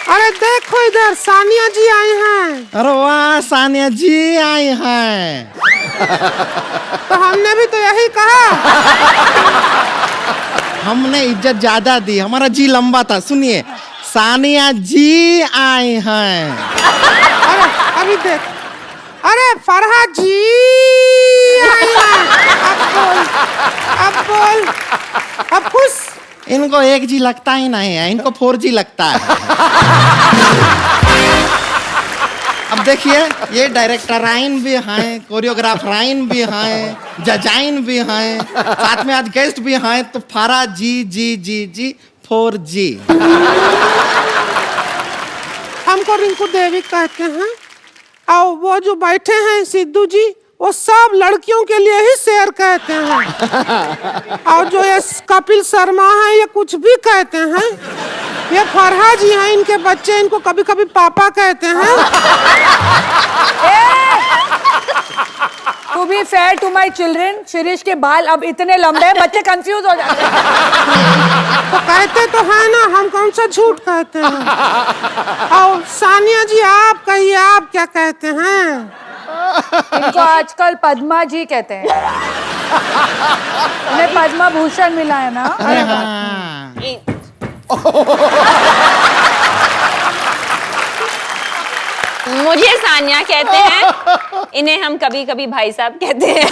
अरे देखो इधर सानिया जी आई हैं। अरे वाह, सानिया जी आई हैं। तो हमने भी तो यही कहा। हमने इज्जत ज्यादा दी, हमारा जी लंबा था। सुनिए, सानिया जी आई हैं। अरे अभी देख, अरे फरहाद जी आई हैं। अब बोल, अब खुश। इनको 1G लगता ही नहीं है, इनको 4G लगता है। अब देखिए, ये डायरेक्टराइन भी हैं, कोरियोग्राफराइन भी हैं, जजाइन भी हैं, साथ में आज गेस्ट भी हैं। तो फारा जी 4G। हमको रिंकू देवी कहते हैं। और वो जो बैठे हैं सिद्धू जी, वो सब लड़कियों के लिए ही शेर कहते हैं। और जो ये कपिल शर्मा है, ये कुछ भी कहते हैं। ये फरहाद जी हैं, इनके बच्चे इनको कभी कभी पापा कहते हैं। To be fair to my children, Shirish के बाल अब इतने लंबे हैं, बच्चे कंफ्यूज हो जाते हैं। तो कहते तो है ना, हम कौन सा झूठ कहते हैं। और सानिया जी आप कहिए, आप क्या कहते हैं? इनको आजकल पद्मा जी कहते हैं। उन्हें पद्मा भूषण मिला है ना। अरे हाँ। मुझे सानिया कहते हैं, इन्हें हम कभी कभी भाई साहब कहते हैं।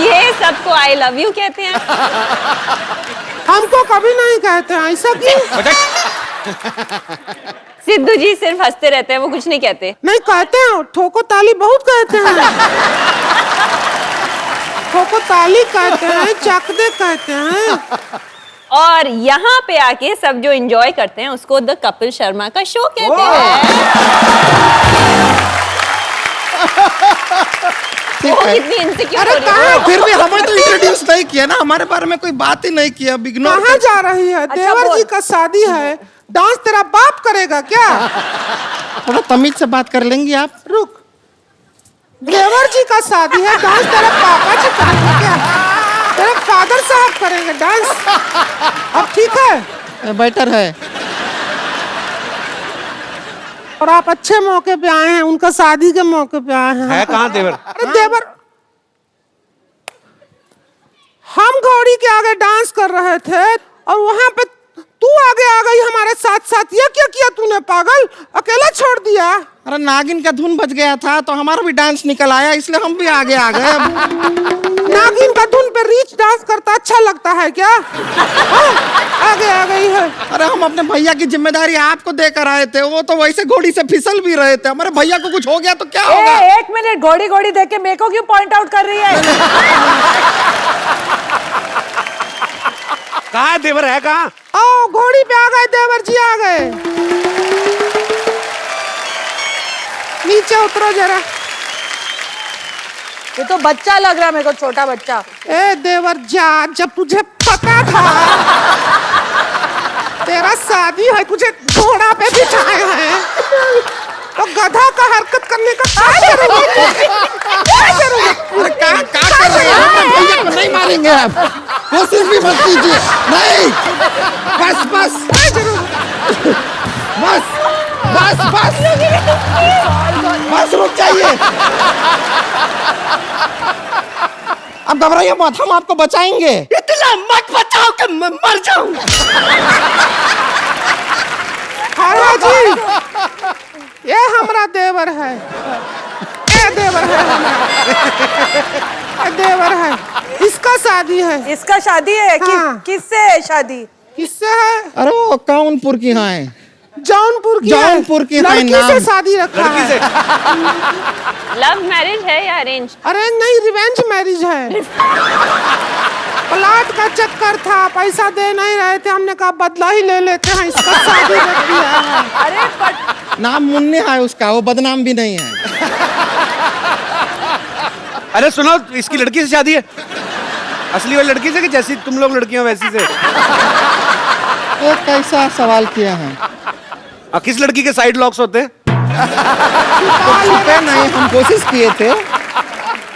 ये सबको आई लव यू कहते हैं। हमको कभी नहीं कहते हैं, ऐसा क्यों? सिद्धू जी सिर्फ हंसते रहते हैं, वो कुछ नहीं कहते। नहीं कहते हैं, ठोको ताली बहुत कहते हैं। ठोको ताली कहते हैं, चकदे कहते हैं। और यहाँ पे आके सब जो एंजॉय करते हैं उसको द कपिल शर्मा का शो कहते हैं। वो कितनी इनसिक्योर हो रही है। फिर भी हमें तो इंट्रोड्यूस नहीं किया ना, हमारे बारे में कोई बात ही नहीं किया। कहाँ जा रही है? देवर जी का शादी है, डांस तेरा बाप करेगा क्या? थोड़ा तमीज से बात कर लेंगी आप? रुक, देवर जी का शादी है, डांस तेरा पापा जी करेंगे क्या? तेरे फादर साहब करेंगे डांस। अब ठीक है, बेटर है। और आप अच्छे मौके पे आए हैं, उनका शादी के मौके पे आए हैं। है कहाँ देवर? अरे देवर, हम घोड़ी के आगे डांस कर रहे थे और वहां पे तू आगे आ गई हमारे साथ साथ। ये क्या किया तूने पागल? अकेला छोड़ दिया? अरे नागिन का धुन बज गया था तो हमारा भी डांस निकल आया, इसलिए हम भी आगे आ गए। नागिन का धुन पे रीच डांस करता अच्छा लगता है क्या? आगे आ गई है। अरे हम अपने भैया की जिम्मेदारी आपको देकर आए थे, वो तो वैसे घोड़ी से फिसल भी रहे थे। हमारे भैया को कुछ हो गया तो क्या होगा? एक मिनट, घोड़ी घोड़ी देख के मेरे को क्यों पॉइंट आउट कर रही है? कहाँ है देवर? है कहाँ? आओ, घोड़ी पे आ गए, देवर जी आ गए। नीचे उतरो जरा। ये तो बच्चा लग रहा है मेरे को, छोटा बच्चा। ए देवर जा, जब तुझे पता था तेरा शादी है, तुझे घोड़ा पे बिठाए हैं, तो गधा का हरकत करने का क्या जरूरत है? क्या जरूरत? अरे क्या कर रहे हैं? अपने भैया को नहीं मारेंगे आप, कोशिश भी मत कीजिए। नहीं, बस बस बस बस बस बस रुक जाइए। अब घबराइए मत, हम आपको बचाएंगे। इतना मत बचाओ कि मैं मर जाऊं। हाँ जी, ये हमारा देवर है। ये देवर है हमारा। ये देवर है, इसका शादी है। इसका शादी है? हाँ। किससे है शादी? किससे है? अरे वो कानपुर की हैं। जौनपुर की जौनपुर की है लड़की नाम। से शादी रखा लड़की से? है। लव मैरिज है या अरेंज? अरेंज नहीं, रिवेंज मैरिज है। प्लाट का चक्कर था, पैसा दे नहीं रहे थे, हमने कहा बदला ही ले लेते हैं, इसका शादी रख दिया है। अरे बट नाम मुन्ने है उसका, वो बदनाम भी नहीं है। अरे सुनो, इसकी लड़की से शादी है? असली वाली लड़की से कि जैसी तुम लोग लड़कियां वैसी से? ये कैसा सवाल किया है? किस लड़की के साइड लॉक्स होते हैं? तो छुपे नहीं, हम कोशिश किए थे।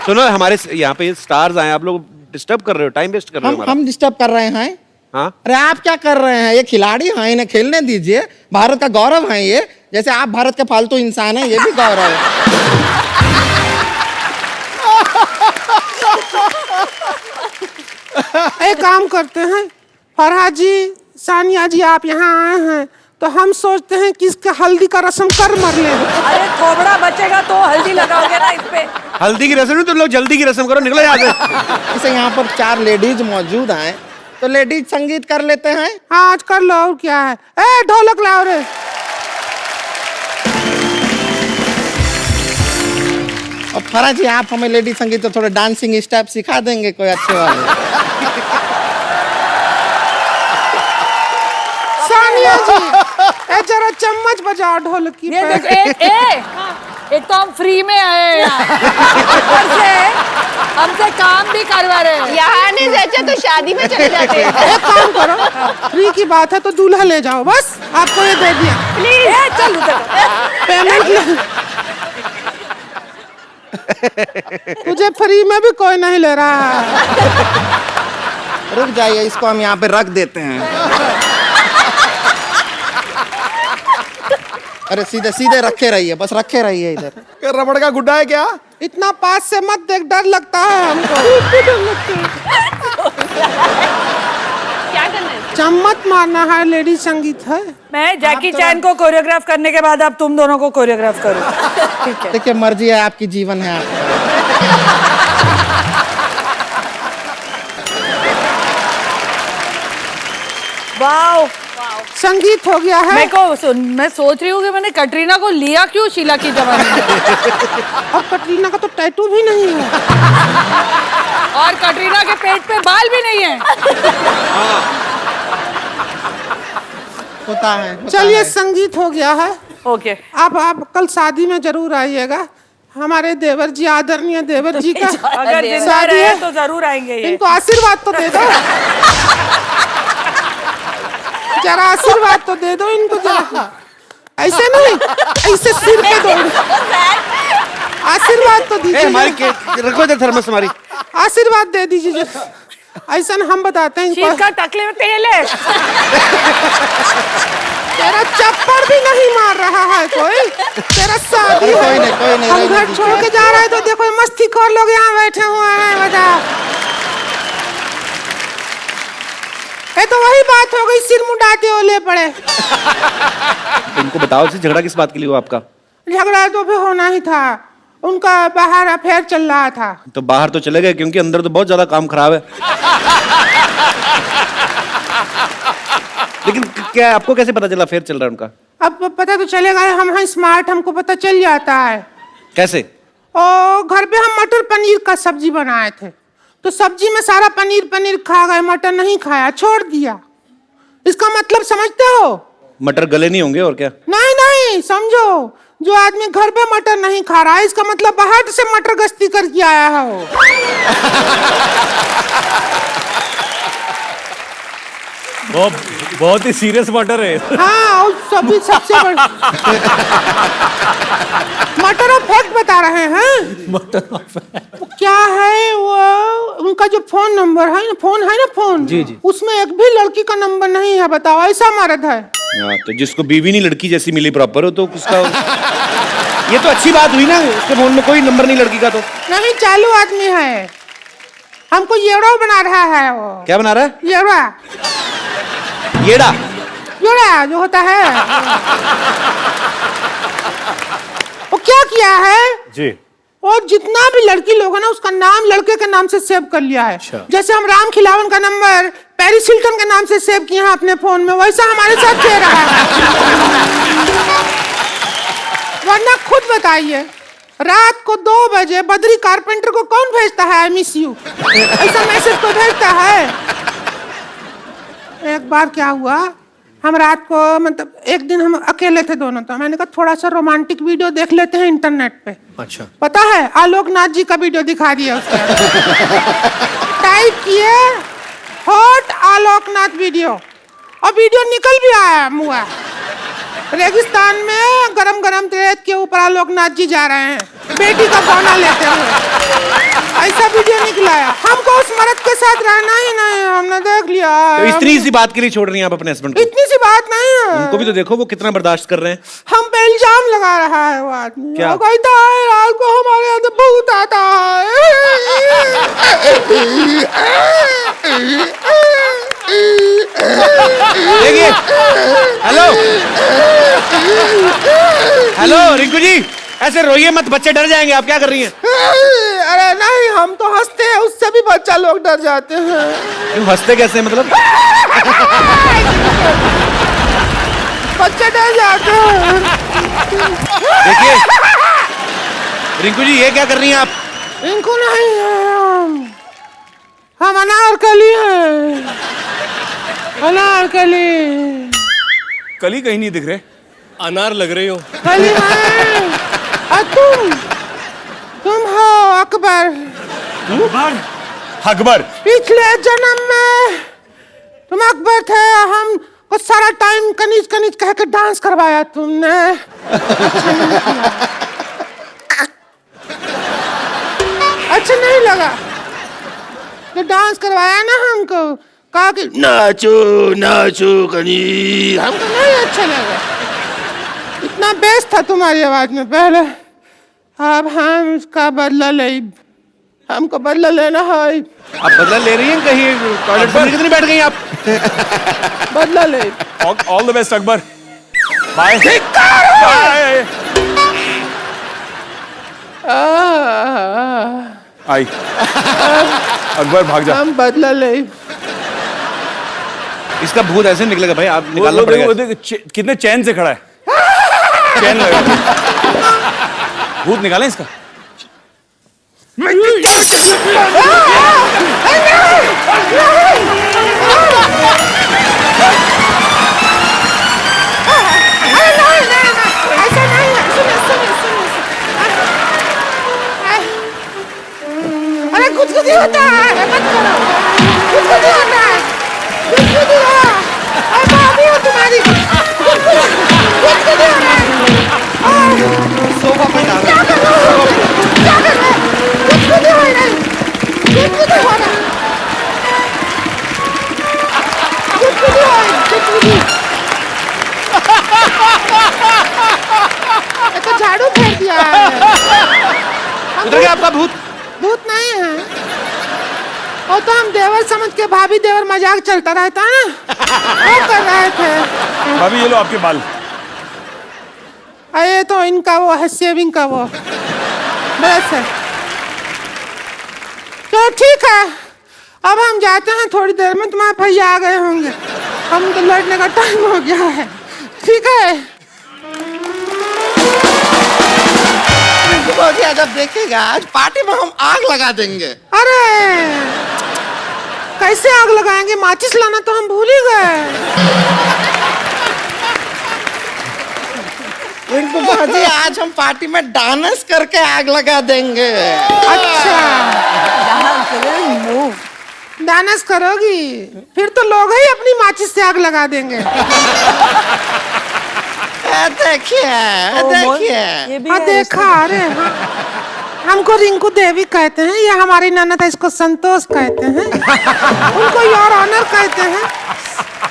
सुनो, हमारे यहाँ पे स्टार्स आए, आप लोग डिस्टर्ब कर रहे हो, टाइम वेस्ट कर रहे हो हमारा। हम डिस्टर्ब कर रहे हैं। हाँ अरे आप क्या कर रहे हैं? ये खिलाड़ी हैं, इन्हें खेलने दीजिए। भारत का गौरव है ये। जैसे आप भारत के फालतू इंसान हैं, ये भी गौरव है। एक काम करते हैं, फरहाद जी, सानिया जी, आप यहाँ आए हैं तो हम सोचते हैं कि इसके हल्दी का रस्म कर मर ले। अरे थोबड़ा बचेगा तो हल्दी लगाओगे ना इस पे। हल्दी की रस्म नहीं, तुम लोग जल्दी की रस्म करो, निकलो यहाँ से। जैसे यहाँ पर 4 लेडीज मौजूद हैं, तो लेडीज संगीत कर लेते हैं। हाँ, आज कर लो, और क्या है। ए ढोलक लाओ रे। और फराज जी, आप हमें लेडीज संगीत तो थोड़े डांसिंग स्टेप सिखा देंगे कोई अच्छे वाले? सानिया जी, ए जरा चम्मच बजाओ ढोलक की ये पे। देखो, एक तो हम फ्री में आए हैं यहाँ। ऊपर से हमसे काम भी करवा रहे हैं। यहाँ नहीं जैसे तो शादी में चले जाते हैं। एक काम करो, फ्री की बात है तो दूल्हा ले जाओ, बस आपको ये दे दिया। प्लीज चल उधर। पेमेंट ले। तुझे फ्री में भी कोई नहीं ले रहा है। रुक जाइए, इसको हम यहाँ पे रख देते हैं। अरे सीधे सीधे रखे रहिए, बस रखे रहिए इधर। क्या रबड़ का गुड्डा है क्या? इतना पास से मत देख, डर लगता है हमको। क्या करना है? चम्मच मारना है, लेडी संगीत है। मैं जैकी चैन को कोरियोग्राफ करने के बाद अब तुम दोनों को कोरियोग्राफ करूँ। ठीक है। देखिए, मर्जी है आपकी, जीवन है आपका। वाओ, संगीत हो गया है। मैं सोच रही हूँ कि मैंने कटरीना को लिया क्यों शीला की जवानी में। और कटरीना का तो टैटू भी नहीं है। और कटरीना के पेट पे बाल भी नहीं है। होता है। चलिए, संगीत हो गया है। ओके, अब आप कल शादी में जरूर आइएगा। हमारे देवर जी, आदरणीय देवर जी का अगर जिंदा शादी रहे है, तो जरूर आएंगे ये। इनको आशीर्वाद तो दे दो। जरा आशीर्वाद तो दे दो इनको जरा। ऐसे नहीं, ऐसे सिर पे दो। आशीर्वाद तो ए, दीजिए। हमारी रखो इधर थर्मस हमारी। आशीर्वाद दे दीजिए। ऐसा हम बताते हैं इनको। शीत का टकले में तेल है। तेरा चप्पड़ भी नहीं मार रहा है कोई। तेरा शादी कोई है। नहीं, कोई नहीं, हम रहने घर दीजिए। छोड़ के जा रहे हैं तो देखो मस्ती खोर लोग यहाँ बैठे हुए हैं। बताओ, ये तो वही बात हो गई, सिर मुंडाते ओले पड़े। इनको बताओ से झगड़ा किस बात के लिए हुआ आपका? झगड़ा तो भी होना ही था, उनका बाहर अफेयर चल रहा था। तो बाहर तो चले गए, क्योंकि अंदर तो बहुत ज्यादा काम खराब है। लेकिन क्या आपको कैसे पता चला फिर चल रहा है उनका? अब पता तो चलेगा, हम हैं स्मार्ट, हमको पता चल जाता है। कैसे? और घर पे हम मटर पनीर का सब्जी बनाए थे, तो सब्जी में सारा पनीर खा गए, मटर नहीं खाया, छोड़ दिया। इसका मतलब समझते हो? मटर गले नहीं होंगे और क्या? नहीं, समझो, जो आदमी घर पे मटर नहीं खा रहा है, इसका मतलब बाहर से मटर गश्ती करके आया है वो। बहुत ही सीरियस मैटर है। हाँ, और सभी सबसे बड़ी मटर ऑफ फैक्ट बता रहे हैं। वो क्या है, वो उनका जो फोन नंबर है ना, फोन जी, जी। उसमें एक भी लड़की का नंबर नहीं है। बताओ, ऐसा मर्द है। हाँ, तो जिसको बीवी नहीं लड़की जैसी मिली प्रॉपर हो तो उसका ये तो अच्छी बात हुई ना। उसके फोन में कोई नंबर नहीं लड़की का तो। नहीं, चालू आदमी है, हमको येड़ा बना रहा है वो। क्या बना रहा है? येड़ा येड़ा जो होता है। वो क्या किया है जी, और जितना भी लड़की लोग है ना, उसका नाम लड़के के नाम से सेव कर लिया है। जैसे हम राम खिलावन का नंबर पेरिस हिल्टन के नाम से सेव किए हैं अपने फोन में, वैसा हमारे साथ किया रहा है। वरना खुद बताइए, रात को 2 बजे बद्री कारपेंटर को कौन भेजता है आई मिस यू? ऐसा मैसेज को भेजता है। एक बार क्या हुआ, हम रात को, मतलब एक दिन हम अकेले थे दोनों, तो मैंने कहा थोड़ा सा रोमांटिक वीडियो देख लेते हैं इंटरनेट पे। अच्छा। पता है, आलोकनाथ जी का वीडियो दिखा दिया उसने। टाइप किए हॉट आलोकनाथ वीडियो, और वीडियो निकल भी आया मुआ। रेगिस्तान में गरम गरम रेत के ऊपर आलोकनाथ जी जा रहे हैं बेटी का गौना लेते हुए। ऐसा वीडियो निकला है। हमको उस मर्द के साथ रहना ही नहीं है, हमने देख लिया है। तो इतनी सी बात के लिए छोड़ रही हैं आप अपने हस्बैंड को? इतनी सी बात नहीं है। उनको भी तो देखो वो कितना बर्दाश्त कर रहे हैं। हम पे इल्जाम लगा रहा है वो आदमी। क्या? वो कहता है रात को हमारे अंदर भूत आता है। देखिए, हेलो हेलो रिंकू जी, ऐसे रोइए मत, बच्चे डर जाएंगे। आप क्या कर रही हैं? अरे नहीं, हम तो हंसते हैं, उससे भी बच्चा लोग डर जाते हैं। क्यों हंसते कैसे मतलब? बच्चे डर जाते हैं। देखिए रिंकू जी, ये क्या कर रही हैं आप? इनको नहीं है, हम अनारकली हैं, अनारकली। कली कहीं नहीं दिख रहे, अनार लग रही हो। कली है। और तुम हो अकबर। अकबर? पिछले जन्म में तुम अकबर थे, हम को सारा टाइम कनीज कनीज कह के डांस करवाया तुमने। अच्छा नहीं लगा तो डांस करवाया ना हमको, कहा कि नाचो नाचो कनी, हमको नहीं अच्छा लगा। इतना बेस था तुम्हारी आवाज में पहले। अब हम उसका बदला ले, हमको बदला लेना है। आप बदला ले रही हैं कहीं टॉयलेट पर कितनी बैठ गई आप? बदला ले। All the best Akbar, bye. आई अकबर भाग जा। हम बदला ले। इसका भूत ऐसे निकलेगा भाई, आप निकालना वो पड़ेगा। देख कितने चैन से खड़ा है। चैन लगा, भूत निकालें इसका। अरे कुछ कुछ होता है, मत करो। कुछ कुछ होता है, कुछ कुछ हो। अरे भाभी हो तुम्हारी। कुछ कुछ हो रहा है। सोफा पे डाल। क्या कर रहे हो? क्या कर रहे हो? कुछ कुछ हो रहा है, कुछ कुछ हो रहा है, कुछ कुछ हो रहा है, कुछ कुछ। ये तो झाड़ू फेर दिया है। उधर गया आपका भूत? भूत नहीं है, वो तो हम देवर समझ के भाभी देवर मजाक चलता रहता है ना, वो कर रहे थे। भाभी ये लो आपके बाल। ये तो इनका वो है सेविंग का वो ब्रश है। तो ठीक है, अब हम जाते हैं, थोड़ी देर में तुम्हारे भैया आ गए होंगे, हम तो लड़ने का टाइम हो गया है। ठीक है भौजी जब देखेगा आज पार्टी में हम आग लगा देंगे। अरे कैसे आग लगाएंगे? माचिस लाना तो हम भूल ही गए। रिंकू भौजी आज हम पार्टी में डांस करके आग लगा देंगे। अच्छा डांस करोगी? फिर तो लोग ही अपनी माचिस से आग लगा देंगे। देखिए देखिए, हाँ देखा। अरे हाँ। हमको रिंकू देवी कहते हैं, ये हमारी ननद है, इसको संतोष कहते हैं, उनको योर ऑनर कहते हैं,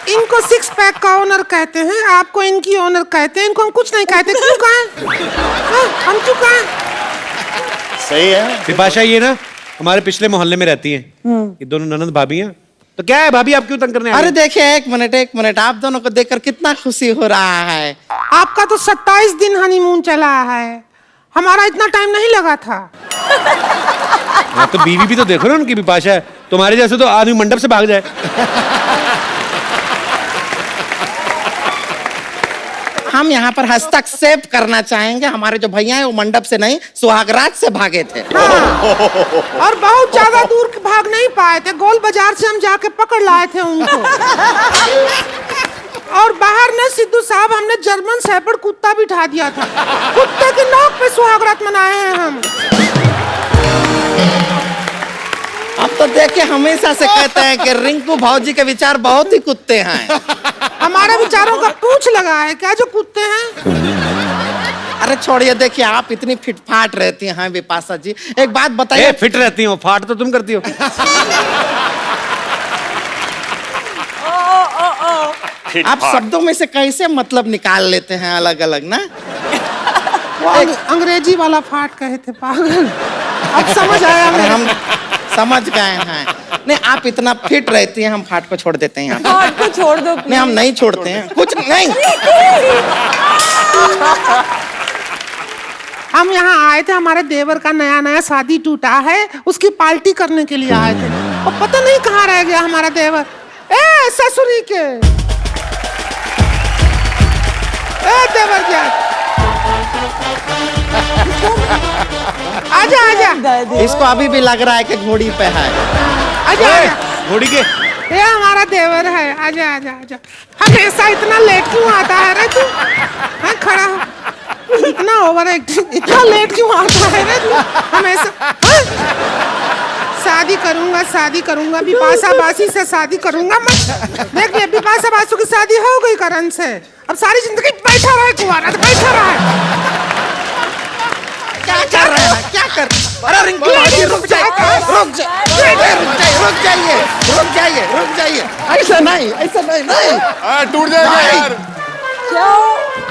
इनको सिक्स पैक का ओनर कहते हैं, आपको इनकी ओनर कहते हैं, इनको हम कुछ नहीं कहते। क्यों कहें? हाँ, हम क्यों कहें? सही है। बिपाशा ये ना हमारे पिछले मोहल्ले में रहती हैं, ये दोनों ननद भाभी हैं। तो क्या है भाभी, आप क्यों तंग करने आ अरे रहे हैं? देखिए एक मिनट, आप दोनों को देखकर कितना खुशी हो रहा है। आपका तो 27 दिन हनीमून चला है, हमारा इतना टाइम नहीं लगा था। हाँ, तो बीवी भी तो देखो ना उनकी। बिपाशा है तुम्हारे जैसे तो आदमी मंडप से भाग जाए। हम यहाँ पर हस्तक्षेप करना चाहेंगे, हमारे जो भैया हैं वो मंडप से नहीं सुहागरात से भागे थे। और बहुत ज्यादा दूर भाग नहीं पाए थे, गोल बाजार से हम जाके पकड़ लाए थे उनको। और बाहर ने सिद्धू साहब हमने जर्मन शेफर्ड कुत्ता बिठा दिया था, कुत्ते की नोक पे सुहागरात मनाए हैं हम। अब तो देखिए हमेशा से कहते हैं कि रिंकू भौजी के विचार बहुत ही कुत्ते हैं। हमारे विचारों का पूछ लगा है क्या जो कुत्ते हैं? अरे छोड़िए, देखिए आप इतनी फिटफाट रहती हैं बिपाशा जी, एक बात ए, बताइए। फिट रहती हो, फाट तो तुम करती हो। आप शब्दों में से कैसे मतलब निकाल लेते हैं अलग अलग ना? वो अंग्रेजी वाला फाट कहे थे पागल। अब समझ आया मेरे। हम समझ गए हैं। नहीं, आप इतना फिट रहती हैं, हम फाट को छोड़ देते हैं यहाँ पे। फाट को छोड़ दो नहीं, हम नहीं छोड़ते हैं, कुछ नहीं। हम यहाँ आए थे, हमारे देवर का नया नया शादी टूटा है, उसकी पार्टी करने के लिए आए थे। और पता नहीं कहाँ रह गया हमारा देवर। ए ससुरी के, ए देवर क्या, आजा आजा। इसको अभी भी लग रहा है कि घोड़ी पे है। आजा आजा। घोड़ी के ये हमारा देवर है, आजा आजा आजा। हमेशा इतना लेट क्यों आता है रे तू? हाँ, खड़ा हो। इतना ओवर एक्टिंग, इतना लेट क्यों आता है रे तू हमेशा? हाँ? शादी करूंगा बिपाशा बासी से शादी करूंगा मैं। देख ले, बिपाशा बासु की शादी हो गई करण से, अब सारी जिंदगी बैठा रहे कुंवारा, बैठा रहे। क्या कर रहे हैं, क्या कर? अरे रिंकू भाजी, रुक जाइए, रुक जाइए। ऐसा नहीं, नहीं। टूट जाएगा यार।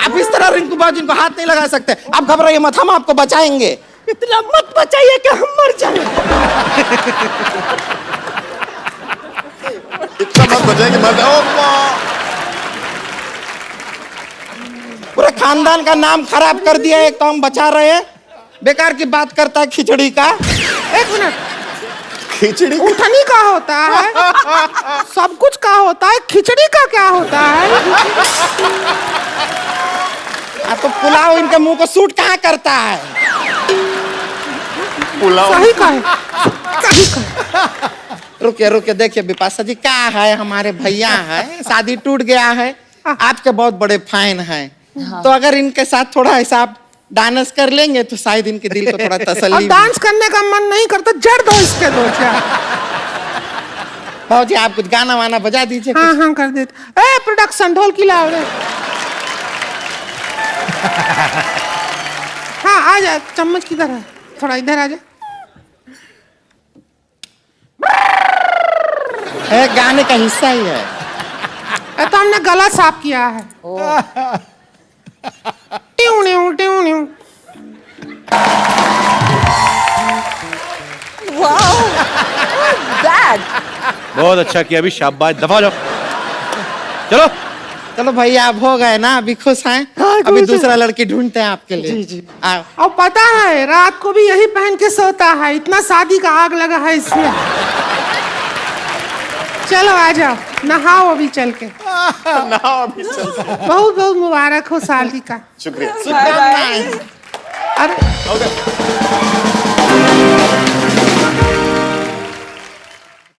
आप इस तरह रिंकू बाजी को हाथ नहीं लगा सकते। आप घबराइए मत, हम आपको बचाएंगे। इतना मत बचाइए कि हम मर जाएं। इतना मत बचाएंगे, मर जाओ। पूरे खानदान का नाम खराब कर दिया। एक तो हम बचा रहे हैं, बेकार की बात करता है खिचड़ी का। एक मिनट, खिचड़ी उठनी का होता है, सब कुछ का होता है, खिचड़ी का क्या होता है? तो पुलाव इनके मुंह को सूट कहाँ करता है? पुलाव सही का है, सही का है। रुके देखिए बिपाशा जी, क्या है, हमारे भैया है, शादी टूट गया है, आपके बहुत बड़े फैन हैं। तो अगर इनके साथ थोड़ा ऐसा आप डांस कर लेंगे तो शायद इनके दिल को थोड़ा अब तसल्ली। डांस करने का मन नहीं करता, जड़ दो इसके दो चार। भाजी आप कुछ गाना वाना बजा दीजिए। हाँ हाँ कर देते। ए प्रोडक्शन, ढोल की लाओ रे। हाँ आ जा, चम्मच किधर है, थोड़ा इधर आ जा। गाने का हिस्सा ही है। तो हमने गला साफ किया है। ट्यू न्यू ट्यू न्यू। बहुत अच्छा किया, अभी शाबाश, दफा हो जाओ। चलो चलो भैया, आप हो गए ना, अभी खुश हैं? अभी दूसरा लड़की ढूंढते हैं आपके लिए। जी जी। आओ। और पता है रात को भी यही पहन के सोता है, इतना शादी का आग लगा है इसमें। चलो आ जाओ, नहाओ अभी चल के। बहुत बहुत मुबारक हो शादी का। शुक्रिया। शुभकामनाएं। अरे Okay.